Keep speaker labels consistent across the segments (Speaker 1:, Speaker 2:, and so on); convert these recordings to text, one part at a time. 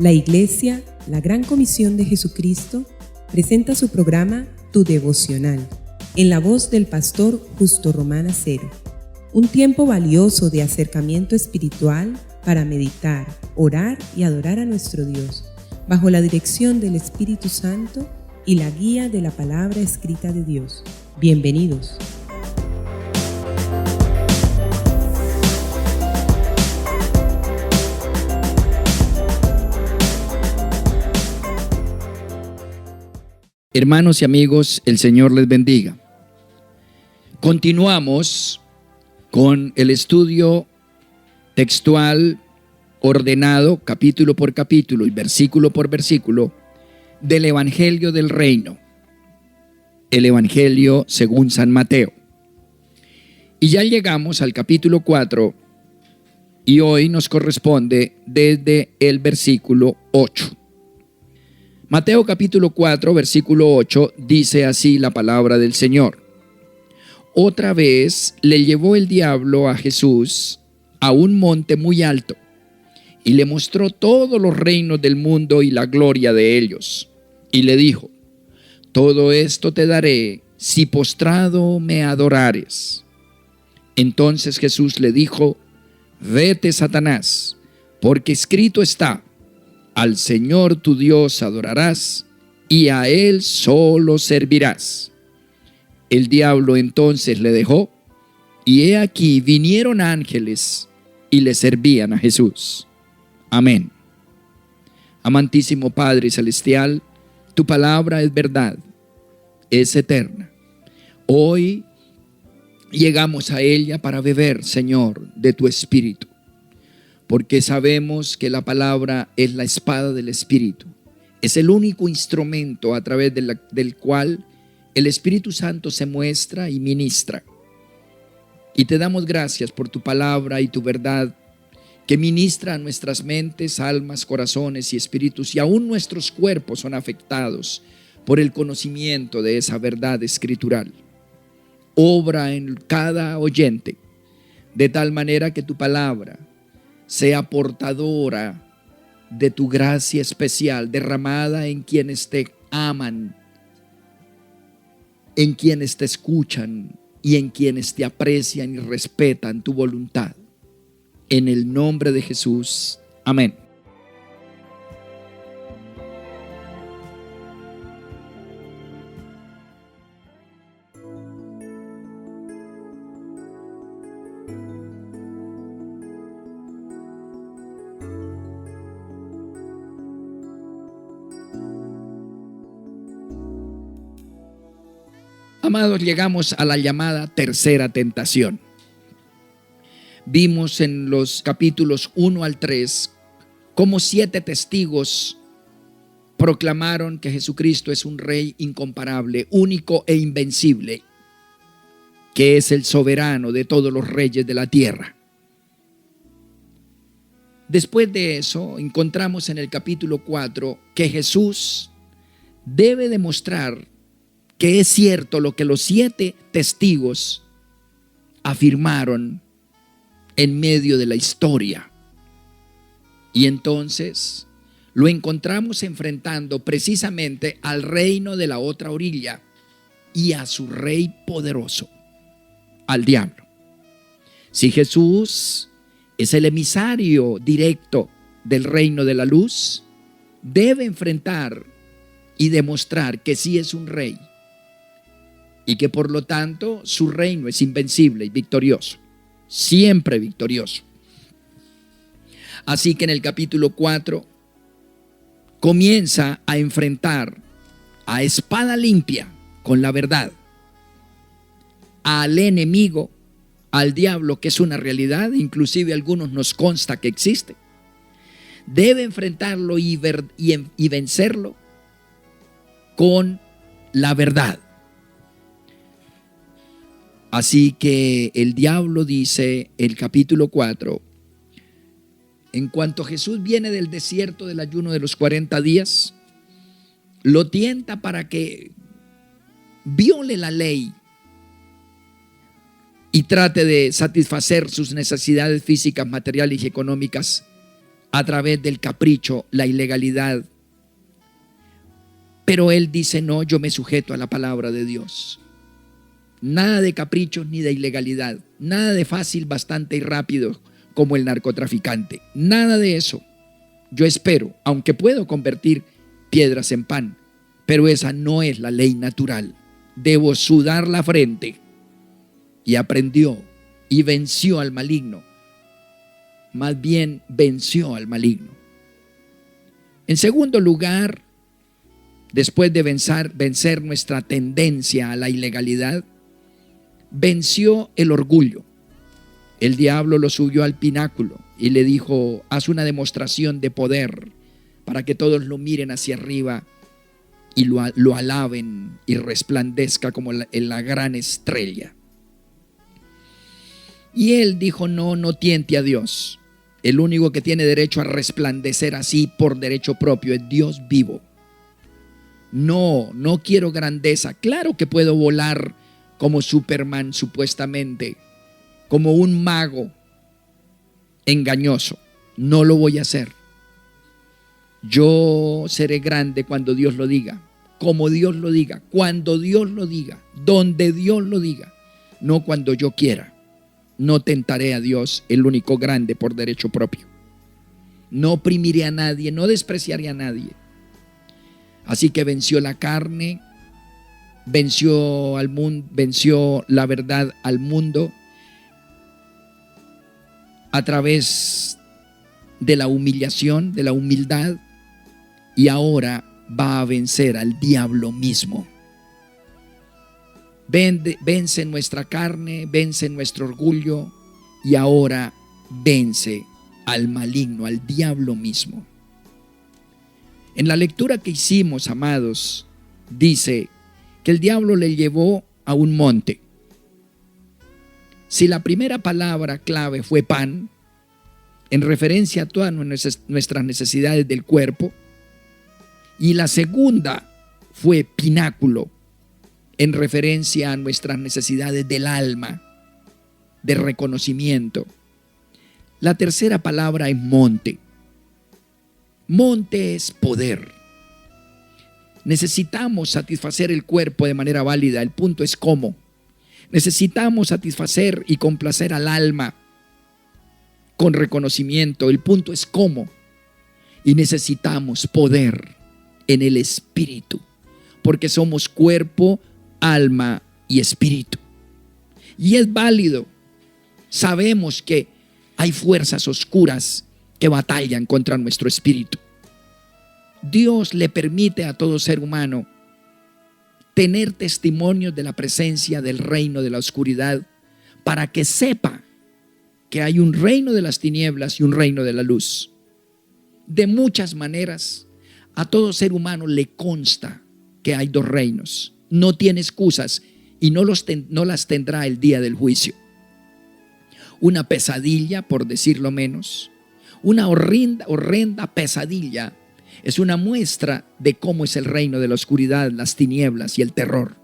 Speaker 1: La Iglesia, la Gran Comisión de Jesucristo, presenta su programa Tu Devocional, en la voz del pastor Justo Román Acero. Un tiempo valioso de acercamiento espiritual para meditar, orar y adorar a nuestro Dios, bajo la dirección del Espíritu Santo y la guía de la palabra escrita de Dios. Bienvenidos.
Speaker 2: Hermanos y amigos, el Señor les bendiga. Continuamos con el estudio textual ordenado, capítulo por capítulo y versículo por versículo, del Evangelio del Reino, el Evangelio según San Mateo. Y ya llegamos al capítulo 4 y hoy nos corresponde desde el versículo 8. Mateo capítulo 4, versículo 8, dice así la palabra del Señor. Otra vez le llevó el diablo a Jesús a un monte muy alto y le mostró todos los reinos del mundo y la gloria de ellos. Y le dijo, todo esto te daré si postrado me adorares. Entonces Jesús le dijo, vete, Satanás, porque escrito está, al Señor tu Dios adorarás y a Él solo servirás. El diablo entonces le dejó y he aquí vinieron ángeles y le servían a Jesús. Amén. Amantísimo Padre Celestial, tu palabra es verdad, es eterna. Hoy llegamos a ella para beber, Señor, de tu Espíritu. Porque sabemos que la palabra es la espada del Espíritu. Es el único instrumento a través del cual el Espíritu Santo se muestra y ministra. Y te damos gracias por tu palabra y tu verdad que ministra a nuestras mentes, almas, corazones y espíritus, y aún nuestros cuerpos son afectados por el conocimiento de esa verdad escritural. Obra en cada oyente de tal manera que tu palabra sea portadora de tu gracia especial derramada en quienes te aman, en quienes te escuchan y en quienes te aprecian y respetan tu voluntad. En el nombre de Jesús. Amén. Amados, llegamos a la llamada tercera tentación. Vimos en los capítulos 1 al 3 cómo 7 testigos proclamaron que Jesucristo es un rey incomparable, único e invencible, que es el soberano de todos los reyes de la tierra. Después de eso, encontramos en el capítulo 4 que Jesús debe demostrar que es cierto lo que los 7 testigos afirmaron en medio de la historia. Y entonces lo encontramos enfrentando precisamente al reino de la otra orilla y a su rey poderoso, al diablo. Si Jesús es el emisario directo del reino de la luz, debe enfrentar y demostrar que sí es un rey y que por lo tanto su reino es invencible y victorioso, siempre victorioso. Así que en el capítulo 4 comienza a enfrentar a espada limpia con la verdad al enemigo, al diablo, que es una realidad, inclusive a algunos nos consta que existe. Debe enfrentarlo y vencerlo con la verdad. Así que el diablo dice, el capítulo 4, en cuanto Jesús viene del desierto del ayuno de los 40 días, lo tienta para que viole la ley y trate de satisfacer sus necesidades físicas, materiales y económicas a través del capricho, la ilegalidad. Pero él dice, no, yo me sujeto a la palabra de Dios. Nada de caprichos ni de ilegalidad. Nada de fácil, bastante y rápido como el narcotraficante. Nada de eso. Yo espero, aunque puedo convertir piedras en pan, pero esa no es la ley natural. Debo sudar la frente. Y aprendió y venció al maligno. Más bien venció al maligno. En segundo lugar, después de vencer nuestra tendencia a la ilegalidad, venció el orgullo. El diablo lo subió al pináculo y le dijo, haz una demostración de poder para que todos lo miren hacia arriba y lo alaben y resplandezca como la gran estrella. Y él dijo, no tiente a Dios. El único que tiene derecho a resplandecer así por derecho propio es Dios vivo. No quiero grandeza. Claro que puedo volar como Superman supuestamente, como un mago engañoso. No lo voy a hacer. Yo seré grande cuando Dios lo diga, como Dios lo diga, cuando Dios lo diga, donde Dios lo diga, no cuando yo quiera. No tentaré a Dios, el único grande por derecho propio. No oprimiré a nadie, no despreciaré a nadie. Así que venció la carne, venció al mundo, venció la verdad al mundo a través de la humillación, de la humildad, y ahora va a vencer al diablo mismo. Vence nuestra carne, vence nuestro orgullo y ahora vence al maligno, al diablo mismo. En la lectura que hicimos, amados, dice que el diablo le llevó a un monte. Si la primera palabra clave fue pan, en referencia a todas nuestras necesidades del cuerpo, y la segunda fue pináculo, en referencia a nuestras necesidades del alma, de reconocimiento. La tercera palabra es monte. Monte es poder. Necesitamos satisfacer el cuerpo de manera válida. El punto es cómo. Necesitamos satisfacer y complacer al alma con reconocimiento. El punto es cómo. Y necesitamos poder en el espíritu, porque somos cuerpo, alma y espíritu. Y es válido. Sabemos que hay fuerzas oscuras que batallan contra nuestro espíritu. Dios le permite a todo ser humano tener testimonios de la presencia del reino de la oscuridad para que sepa que hay un reino de las tinieblas y un reino de la luz. De muchas maneras, a todo ser humano le consta que hay dos reinos. No tiene excusas y no las tendrá el día del juicio. Una pesadilla, por decirlo menos, una horrenda pesadilla, es una muestra de cómo es el reino de la oscuridad, las tinieblas y el terror.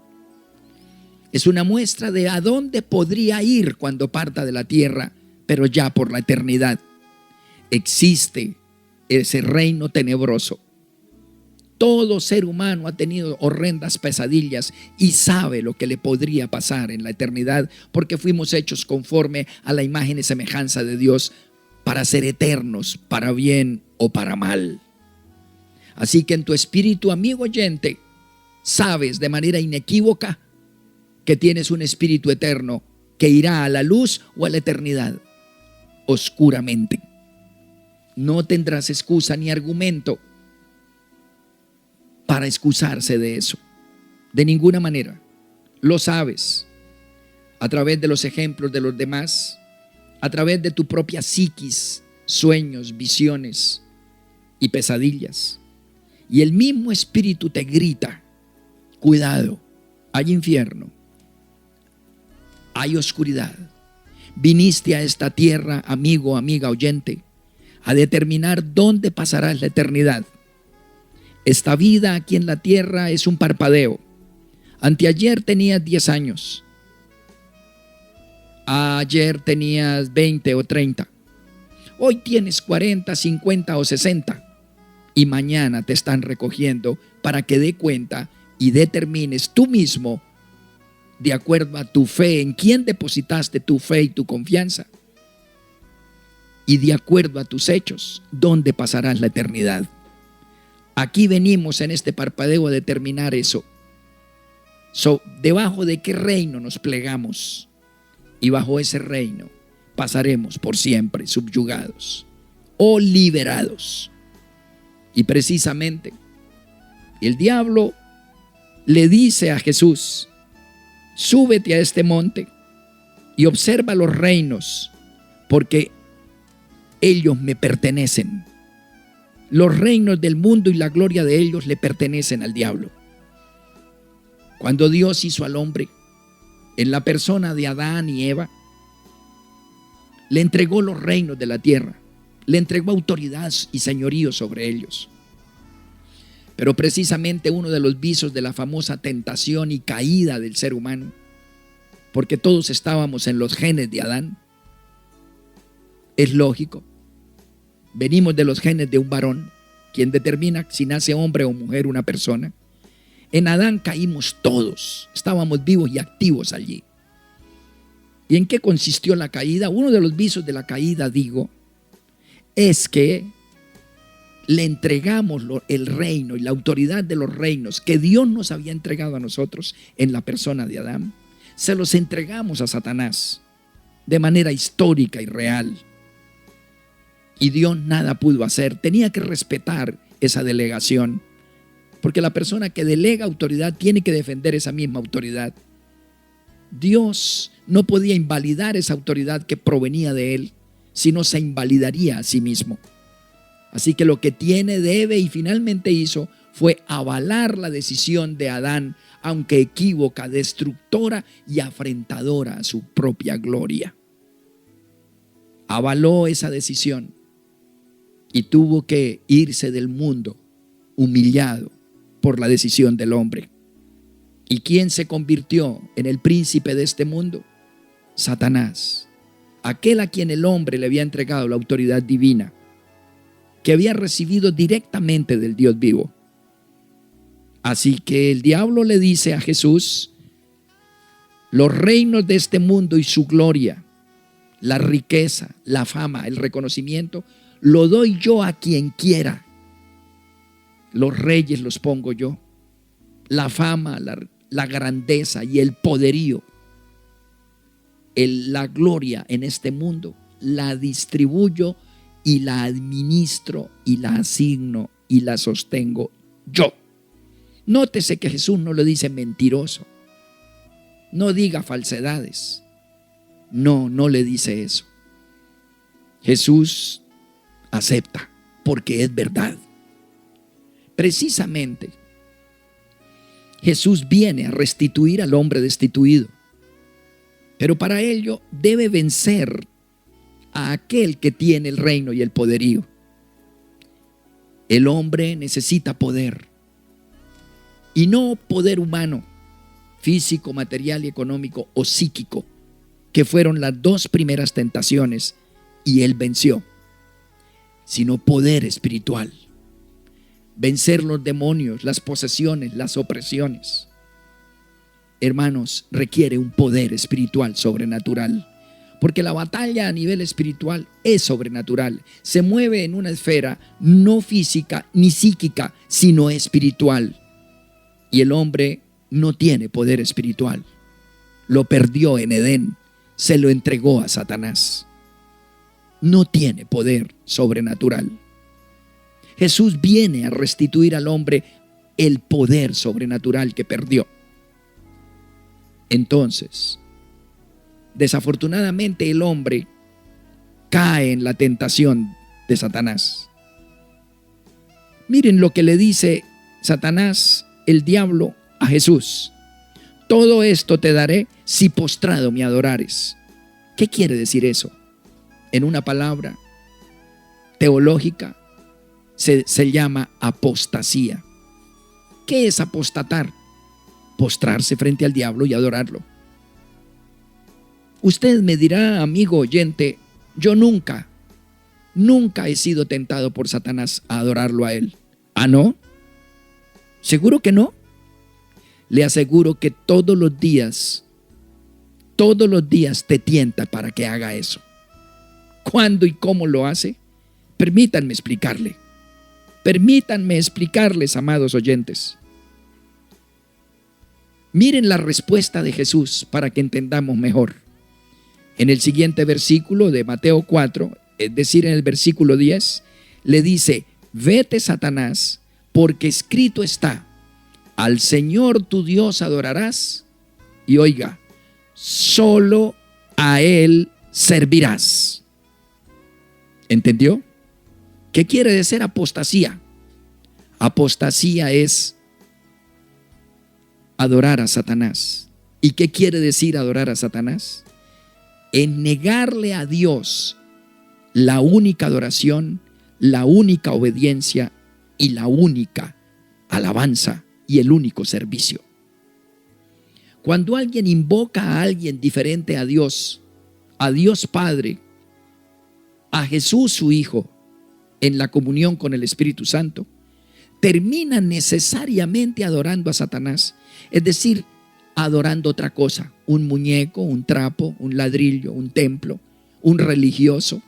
Speaker 2: Es una muestra de a dónde podría ir cuando parta de la tierra, pero ya por la eternidad. Existe ese reino tenebroso. Todo ser humano ha tenido horrendas pesadillas y sabe lo que le podría pasar en la eternidad, porque fuimos hechos conforme a la imagen y semejanza de Dios para ser eternos, para bien o para mal. Así que en tu espíritu, amigo oyente, sabes de manera inequívoca que tienes un espíritu eterno que irá a la luz o a la eternidad oscuramente. No tendrás excusa ni argumento para excusarse de eso, de ninguna manera. Lo sabes a través de los ejemplos de los demás, a través de tu propia psiquis, sueños, visiones y pesadillas. Y el mismo espíritu te grita, cuidado, hay infierno, hay oscuridad. Viniste a esta tierra, amigo, amiga, oyente, a determinar dónde pasarás la eternidad. Esta vida aquí en la tierra es un parpadeo. Anteayer tenías 10 años. Ayer tenías 20 o 30. Hoy tienes 40, 50 o 60 y mañana te están recogiendo para que dé cuenta y determines tú mismo, de acuerdo a tu fe, en quién depositaste tu fe y tu confianza, y de acuerdo a tus hechos, dónde pasarás la eternidad. Aquí venimos en este parpadeo a determinar eso. Debajo de qué reino nos plegamos, y bajo ese reino pasaremos por siempre subyugados o liberados. Y precisamente el diablo le dice a Jesús: súbete a este monte y observa los reinos, porque ellos me pertenecen. Los reinos del mundo y la gloria de ellos le pertenecen al diablo. Cuando Dios hizo al hombre en la persona de Adán y Eva, le entregó los reinos de la tierra, le entregó autoridad y señorío sobre ellos. Pero precisamente uno de los visos de la famosa tentación y caída del ser humano, porque todos estábamos en los genes de Adán, es lógico, venimos de los genes de un varón, quien determina si nace hombre o mujer una persona. En Adán caímos todos, estábamos vivos y activos allí. ¿Y en qué consistió la caída? Uno de los visos de la caída, digo, es que le entregamos el reino y la autoridad de los reinos que Dios nos había entregado a nosotros en la persona de Adán. Se los entregamos a Satanás de manera histórica y real. Y Dios nada pudo hacer, tenía que respetar esa delegación, porque la persona que delega autoridad tiene que defender esa misma autoridad. Dios no podía invalidar esa autoridad que provenía de él, sino se invalidaría a sí mismo. Así que lo que tiene, debe y finalmente hizo fue avalar la decisión de Adán, aunque equívoca, destructora y afrentadora a su propia gloria. Avaló esa decisión y tuvo que irse del mundo humillado por la decisión del hombre. ¿Y quién se convirtió en el príncipe de este mundo? Satanás, aquel a quien el hombre le había entregado la autoridad divina, que había recibido directamente del Dios vivo. Así que el diablo le dice a Jesús: los reinos de este mundo y su gloria, la riqueza, la fama, el reconocimiento, lo doy yo a quien quiera. Los reyes los pongo yo. La fama, la grandeza y el poderío, la gloria en este mundo, la distribuyo y la administro y la asigno y la sostengo yo. Nótese que Jesús no le dice mentiroso, no diga falsedades, no le dice eso. Jesús acepta porque es verdad. Precisamente Jesús viene a restituir al hombre destituido, pero para ello debe vencer a aquel que tiene el reino y el poderío. El hombre necesita poder, y no poder humano, físico, material y económico o psíquico, que fueron las dos primeras tentaciones y él venció, sino poder espiritual. Vencer los demonios, las posesiones, las opresiones. Hermanos, requiere un poder espiritual sobrenatural, porque la batalla a nivel espiritual es sobrenatural. Se mueve en una esfera no física ni psíquica, sino espiritual. Y el hombre no tiene poder espiritual. Lo perdió en Edén, se lo entregó a Satanás. No tiene poder sobrenatural. Jesús viene a restituir al hombre el poder sobrenatural que perdió. Entonces, desafortunadamente el hombre cae en la tentación de Satanás. Miren lo que le dice Satanás, el diablo, a Jesús: todo esto te daré si postrado me adorares. ¿Qué quiere decir eso? En una palabra teológica se llama apostasía. ¿Qué es apostatar? Postrarse frente al diablo y adorarlo. Usted me dirá, amigo oyente, yo nunca Nunca he sido tentado por Satanás a adorarlo a él. ¿Ah, no? ¿Seguro que no? Le aseguro que todos los días te tienta para que haga eso. ¿Cuándo y cómo lo hace? Permítanme explicarle. Permítanme explicarles, amados oyentes. Miren la respuesta de Jesús para que entendamos mejor. En el siguiente versículo de Mateo 4, es decir, en el versículo 10, le dice: vete, Satanás, porque escrito está: al Señor tu Dios adorarás, y oiga, solo a Él servirás. ¿Entendió? ¿Qué quiere decir apostasía? Apostasía es adorar a Satanás. ¿Y qué quiere decir adorar a Satanás? En negarle a Dios la única adoración, la única obediencia y la única alabanza y el único servicio. Cuando alguien invoca a alguien diferente a Dios Padre, a Jesús su Hijo, en la comunión con el Espíritu Santo, termina necesariamente adorando a Satanás, es decir, adorando otra cosa, un muñeco, un trapo, un ladrillo, un templo, un religioso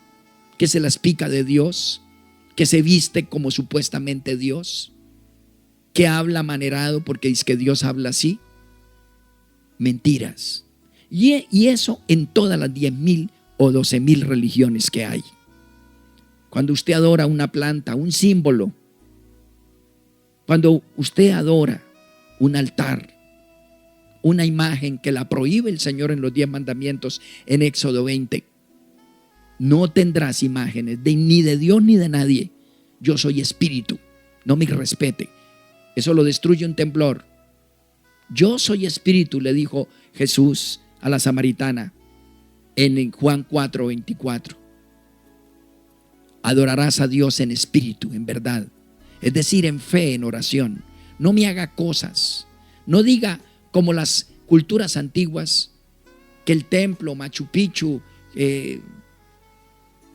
Speaker 2: que se las pica de Dios, que se viste como supuestamente Dios, que habla manerado porque dice que Dios habla así. Mentiras. Y eso en todas las 10,000 o 12,000 religiones que hay. Cuando usted adora una planta, un símbolo, cuando usted adora un altar, una imagen que la prohíbe el Señor en los 10 mandamientos en Éxodo 20, no tendrás imágenes ni de Dios ni de nadie. Yo soy espíritu, no me respete. Eso lo destruye un temblor. Yo soy espíritu, le dijo Jesús a la samaritana en Juan 4:24. Adorarás a Dios en espíritu, en verdad, es decir, en fe, en oración. No me haga cosas, no diga como las culturas antiguas que el templo, Machu Picchu,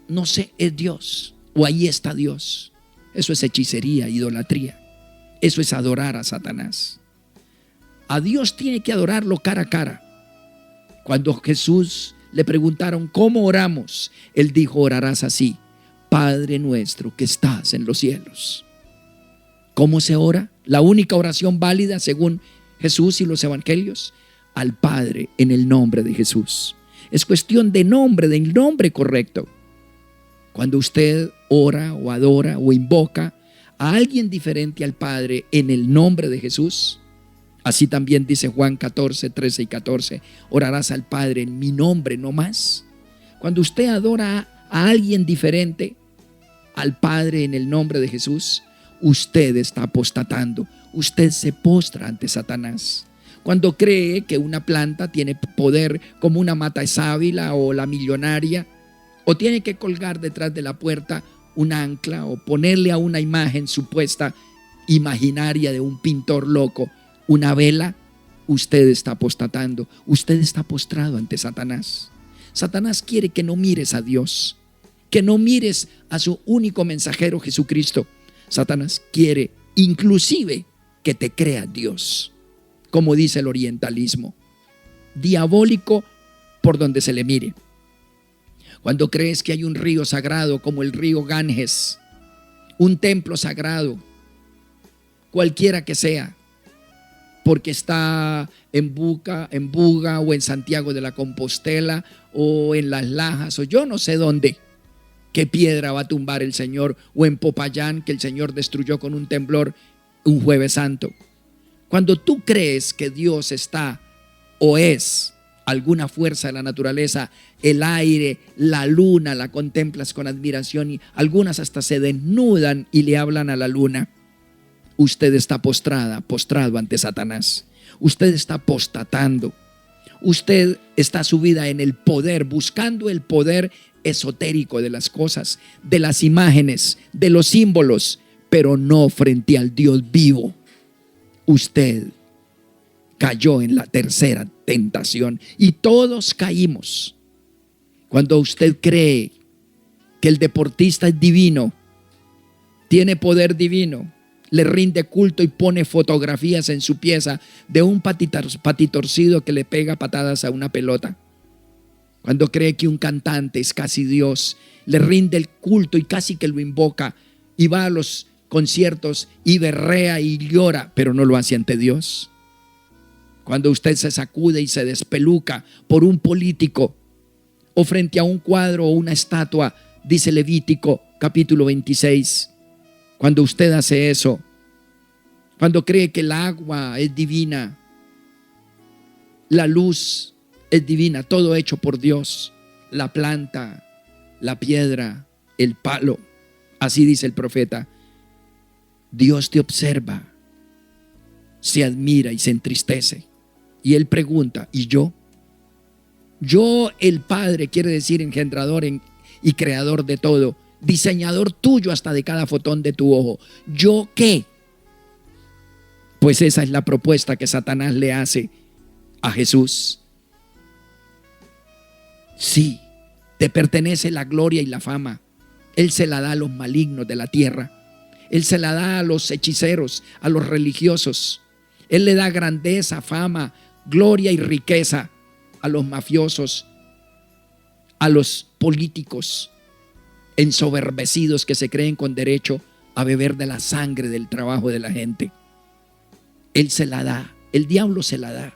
Speaker 2: no sé, es Dios o ahí está Dios. Eso es hechicería, idolatría. Eso es adorar a Satanás. A Dios tiene que adorarlo cara a cara. Cuando Jesús le preguntaron ¿cómo oramos?, Él dijo: orarás así: Padre nuestro que estás en los cielos. ¿Cómo se ora? La única oración válida según Jesús y los evangelios: al Padre en el nombre de Jesús. Es cuestión de nombre, del nombre correcto. Cuando usted ora o adora o invoca a alguien diferente al Padre en el nombre de Jesús, así también dice Juan 14, 13 y 14, orarás al Padre en mi nombre, no más. Cuando usted adora a alguien diferente al Padre en el nombre de Jesús, usted está apostatando, usted se postra ante Satanás. Cuando cree que una planta tiene poder como una mata de sábila o la millonaria, o tiene que colgar detrás de la puerta un ancla o ponerle a una imagen supuesta imaginaria de un pintor loco una vela, usted está apostatando, usted está postrado ante Satanás. Satanás quiere que no mires a Dios, que no mires a su único mensajero Jesucristo. Satanás quiere inclusive que te crea Dios, como dice el orientalismo, diabólico por donde se le mire. Cuando crees que hay un río sagrado como el río Ganges, un templo sagrado, cualquiera que sea, porque está en Buga o en Santiago de la Compostela o en Las Lajas o yo no sé dónde, qué piedra va a tumbar el Señor, o en Popayán que el Señor destruyó con un temblor un Jueves Santo. Cuando tú crees que Dios está o es alguna fuerza de la naturaleza, el aire, la luna, la contemplas con admiración y algunas hasta se desnudan y le hablan a la luna. Usted está postrado ante Satanás. Usted está apostatando. Usted está subida en el poder, buscando el poder esotérico de las cosas, de las imágenes, de los símbolos, pero no frente al Dios vivo. Usted cayó en la tercera tentación y todos caímos. Cuando usted cree que el deportista es divino, tiene poder divino, le rinde culto y pone fotografías en su pieza de un patitorcido que le pega patadas a una pelota. Cuando cree que un cantante es casi Dios, le rinde el culto y casi que lo invoca y va a los conciertos y berrea y llora, pero no lo hace ante Dios. Cuando usted se sacude y se despeluca por un político o frente a un cuadro o una estatua, dice Levítico capítulo 26, cuando usted hace eso, cuando cree que el agua es divina, la luz es divina, todo hecho por Dios, la planta, la piedra, el palo, así dice el profeta, Dios te observa, se admira y se entristece. Y él pregunta, ¿y yo? Yo, el Padre, quiere decir engendrador y creador de todo, diseñador tuyo hasta de cada fotón de tu ojo. ¿Yo qué? Pues esa es la propuesta que Satanás le hace a Jesús. Sí, te pertenece la gloria y la fama. Él se la da a los malignos de la tierra. Él se la da a los hechiceros, a los religiosos. Él le da grandeza, fama, gloria y riqueza a los mafiosos, a los políticos ensoberbecidos que se creen con derecho a beber de la sangre del trabajo de la gente. Él se la da, el diablo se la da.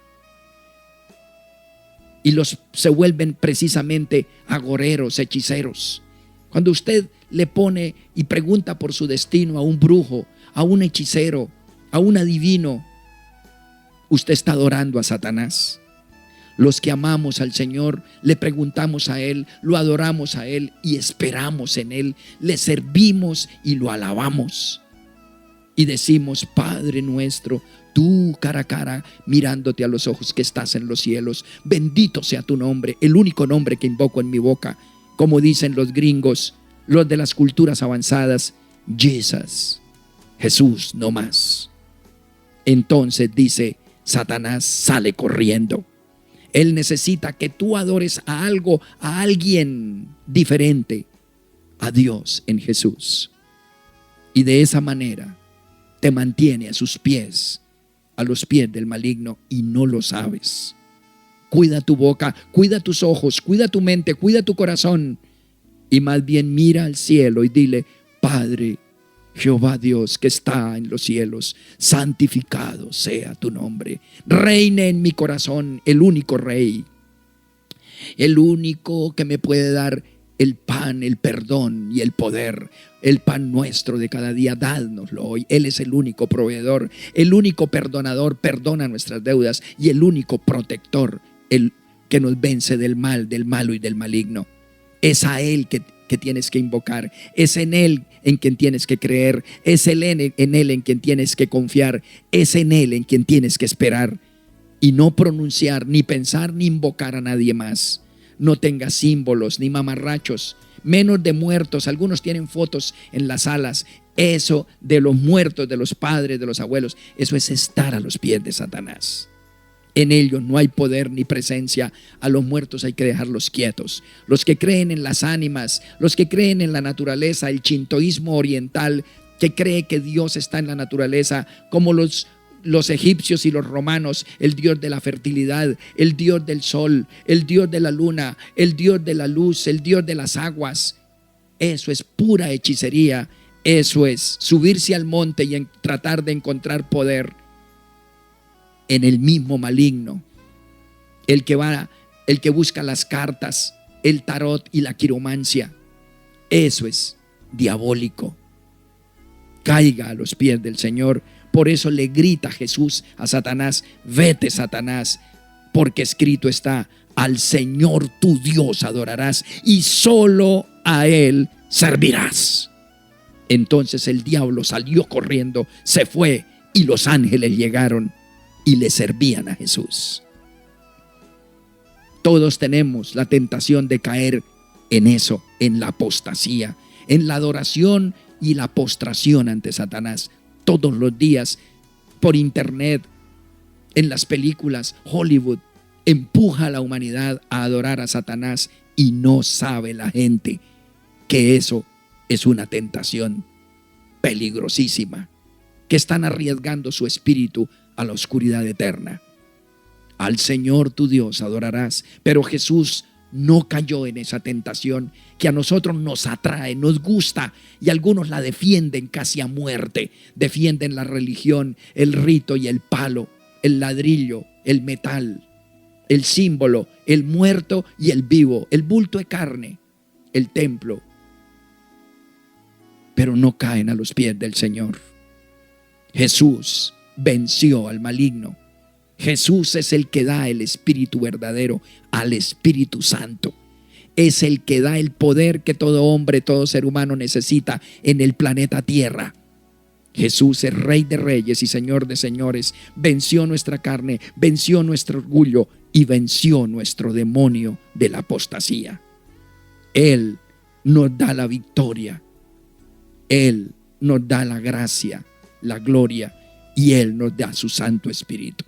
Speaker 2: Y se vuelven precisamente agoreros, hechiceros. Cuando usted le pone y pregunta por su destino a un brujo, a un hechicero, a un adivino, usted está adorando a Satanás. Los que amamos al Señor, le preguntamos a Él, lo adoramos a Él y esperamos en Él, le servimos y lo alabamos. Y decimos, Padre nuestro, tú cara a cara, mirándote a los ojos que estás en los cielos, bendito sea tu nombre, el único nombre que invoco en mi boca, como dicen los gringos, los de las culturas avanzadas, Jesus, Jesús no más. Entonces dice, Satanás sale corriendo. Él necesita que tú adores a algo, a alguien diferente a Dios en Jesús. Y de esa manera te mantiene a sus pies, a los pies del maligno, y no lo sabes. Cuida tu boca, cuida tus ojos, cuida tu mente, cuida tu corazón. Y más bien mira al cielo y dile, Padre, Jehová Dios que está en los cielos, santificado sea tu nombre. Reine en mi corazón el único Rey, el único que me puede dar el pan, el perdón y el poder. El pan nuestro de cada día, dádnoslo hoy. Él es el único proveedor, el único perdonador, perdona nuestras deudas, y el único protector, el que nos vence del mal, del malo y del maligno. Es a Él que tienes que invocar, es en Él en quien tienes que creer, es en Él en quien tienes que confiar, es en Él en quien tienes que esperar, y no pronunciar, ni pensar, ni invocar a nadie más. No tengas símbolos, ni mamarrachos, menos de muertos. Algunos tienen fotos en las salas. Eso de los muertos, de los padres, de los abuelos, eso es estar a los pies de Satanás. En ellos no hay poder ni presencia. A los muertos hay que dejarlos quietos. Los que creen en las ánimas, los que creen en la naturaleza, el shintoísmo oriental, que cree que Dios está en la naturaleza, como los egipcios y los romanos, el Dios de la fertilidad, el Dios del sol, el Dios de la luna, el Dios de la luz, el Dios de las aguas. Eso es pura hechicería. Eso es subirse al monte y tratar de encontrar poder en el mismo maligno, el que busca las cartas, el tarot y la quiromancia. Eso es diabólico. Caiga a los pies del Señor. Por eso le grita Jesús a Satanás, vete, Satanás, porque escrito está, al Señor tu Dios adorarás y solo a Él servirás. Entonces el diablo salió corriendo, se fue, y los ángeles llegaron y le servían a Jesús. Todos tenemos la tentación de caer en eso, en la apostasía, en la adoración y la postración ante Satanás. Todos los días, por internet, en las películas, Hollywood empuja a la humanidad a adorar a Satanás, y no sabe la gente que eso es una tentación peligrosísima, que están arriesgando su espíritu a la oscuridad eterna. Al Señor tu Dios adorarás, pero Jesús no cayó en esa tentación que a nosotros nos atrae, nos gusta, y algunos la defienden casi a muerte. Defienden la religión, el rito y el palo, el ladrillo, el metal, el símbolo, el muerto y el vivo, el bulto de carne, el templo. Pero no caen a los pies del Señor. Jesús venció al maligno. Jesús es el que da el Espíritu verdadero al Espíritu Santo. Es el que da el poder que todo hombre, todo ser humano necesita en el planeta Tierra. Jesús es Rey de Reyes y Señor de Señores. Venció nuestra carne, venció nuestro orgullo y venció nuestro demonio de la apostasía. Él nos da la victoria. Él nos da la gracia, la gloria, y Él nos da su Santo Espíritu.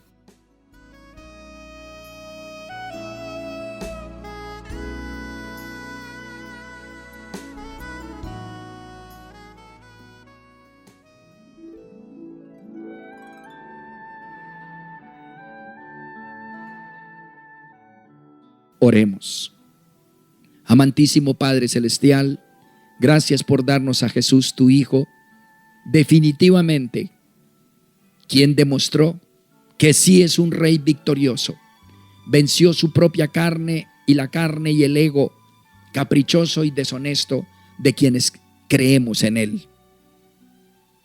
Speaker 2: Oremos. Amantísimo Padre Celestial, gracias por darnos a Jesús, tu Hijo, definitivamente, quien demostró que sí es un Rey victorioso. Venció su propia carne y la carne y el ego caprichoso y deshonesto de quienes creemos en Él.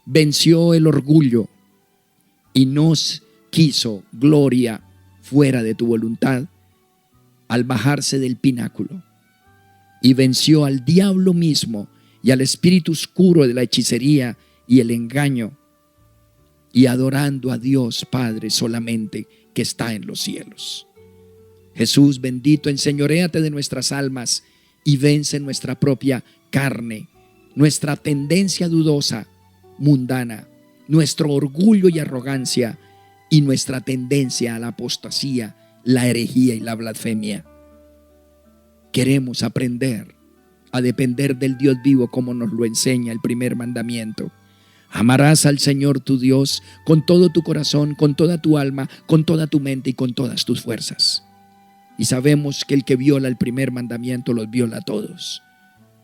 Speaker 2: Venció el orgullo y nos quiso gloria fuera de tu voluntad al bajarse del pináculo, y venció al diablo mismo y al espíritu oscuro de la hechicería y el engaño, y adorando a Dios Padre solamente, que está en los cielos. Jesús bendito, enseñoréate de nuestras almas y vence nuestra propia carne, nuestra tendencia dudosa, mundana, nuestro orgullo y arrogancia, y nuestra tendencia a la apostasía, la herejía y la blasfemia. Queremos aprender a depender del Dios vivo como nos lo enseña el primer mandamiento. Amarás al Señor tu Dios con todo tu corazón, con toda tu alma, con toda tu mente y con todas tus fuerzas. Y sabemos que el que viola el primer mandamiento los viola a todos.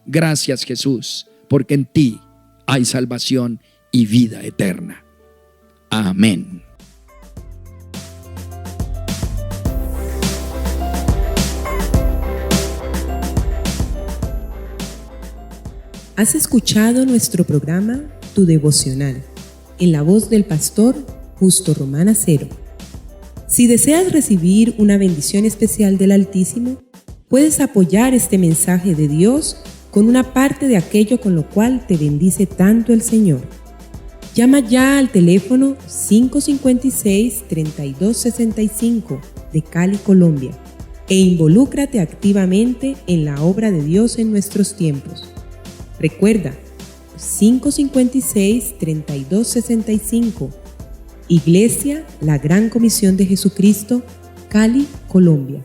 Speaker 2: Gracias, Jesús, porque en ti hay salvación y vida eterna. Amén.
Speaker 1: Has escuchado nuestro programa Tu Devocional, en la voz del pastor Justo Román Acero. Si deseas recibir una bendición especial del Altísimo, puedes apoyar este mensaje de Dios con una parte de aquello con lo cual te bendice tanto el Señor. Llama ya al teléfono 556-3265 de Cali, Colombia, e involúcrate activamente en la obra de Dios en nuestros tiempos. Recuerda, 556-3265, Iglesia La Gran Comisión de Jesucristo, Cali, Colombia.